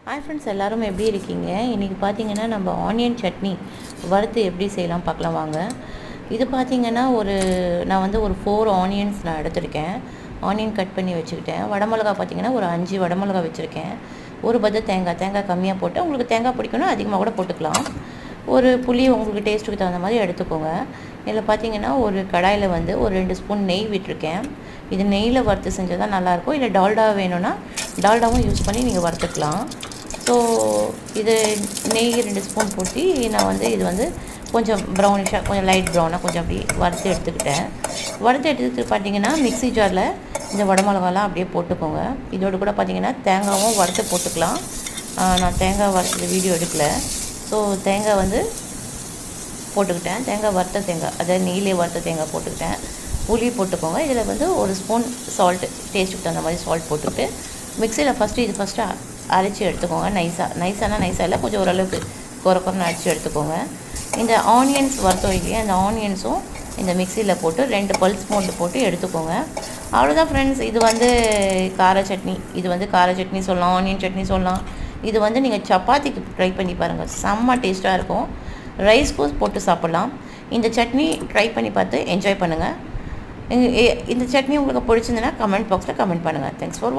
Hi friends, எல்லோரும் எப்படி இருக்கீங்க? இன்றைக்கி பார்த்தீங்கன்னா நம்ம ஆனியன் சட்னி வறுத்து எப்படி செய்யலாம் பார்க்கலாம் வாங்க. இது பார்த்தீங்கன்னா நான் வந்து ஒரு 4 ஆனியன்ஸ் நான் எடுத்திருக்கேன். ஆனியன் கட் பண்ணி வச்சுக்கிட்டேன். வடமிளகா பார்த்தீங்கன்னா ஒரு 5 வடமிளகா வச்சுருக்கேன். ஒரு தேங்காய் கம்மியாக போட்டு, உங்களுக்கு தேங்காய் பிடிக்கணும் அதிகமாக கூட போட்டுக்கலாம். ஒரு புளி உங்களுக்கு டேஸ்ட்டுக்கு தகுந்த மாதிரி எடுத்துக்கோங்க. இதில் பார்த்தீங்கன்னா ஒரு கடாயில் வந்து ஒரு 2 ஸ்பூன் நெய் விட்டுருக்கேன். இது நெய்யில் வறுத்து செஞ்சால் தான் நல்லாயிருக்கும். இல்லை டால்டா வேணும்னா டால்டாவும் யூஸ் பண்ணி நீங்கள் வறுத்துக்கலாம். ஸோ இது நெய் 2 ஸ்பூன் ஊற்றி நான் வந்து இது வந்து கொஞ்சம் ப்ரௌனிஷாக, கொஞ்சம் லைட் ப்ரௌனாக கொஞ்சம் அப்படி வறுத்து எடுத்துக்கிட்டேன். வறுத்து எடுத்துக்கிட்டு பார்த்தீங்கன்னா மிக்ஸி ஜாரில் இந்த வடமிளகாலாம் அப்படியே போட்டுக்கோங்க. இதோடு கூட பார்த்தீங்கன்னா தேங்காயும் வறுத்து போட்டுக்கலாம். நான் தேங்காய் வறுத்தது வீடியோ எடுக்கலை. ஸோ தேங்காய் வந்து போட்டுக்கிட்டேன். வறுத்த தேங்காய், அதாவது நெய்யிலே வறுத்த தேங்காய் போட்டுக்கிட்டேன். புளி போட்டுக்கோங்க. இதில் வந்து ஒரு ஸ்பூன் சால்ட்டு, டேஸ்ட்டுக்கு தகுந்த மாதிரி சால்ட் போட்டுக்கிட்டு மிக்சியில் ஃபஸ்ட்டு அரைச்சி எடுத்துக்கோங்க. நைஸாக இல்லை, கொஞ்சம் ஓரளவுக்கு குறைன்னு அரைச்சி எடுத்துக்கோங்க. இந்த ஆனியன்ஸ் வறுத்தோம் இல்லையா, அந்த ஆனியன்ஸும் இந்த மிக்சியில் போட்டு 2 பல்ஸ் போட்டு எடுத்துக்கோங்க. அவ்வளோதான் ஃப்ரெண்ட்ஸ். இது வந்து கார சட்னி. இது வந்து கார சட்னி சொல்லலாம், ஆனியன் சட்னி சொல்லலாம். இது வந்து நீங்கள் சப்பாத்திக்கு ட்ரை பண்ணி பாருங்கள், செம்ம டேஸ்ட்டாக இருக்கும். ரைஸ்க்கும் போட்டு சாப்பிட்லாம். இந்த சட்னி ட்ரை பண்ணி பார்த்து என்ஜாய் பண்ணுங்கள். இந்த சட்னி உங்களுக்கு பிடிச்சிருந்துன்னா கமெண்ட் பாக்ஸில் கமெண்ட் பண்ணுங்கள். Thanks for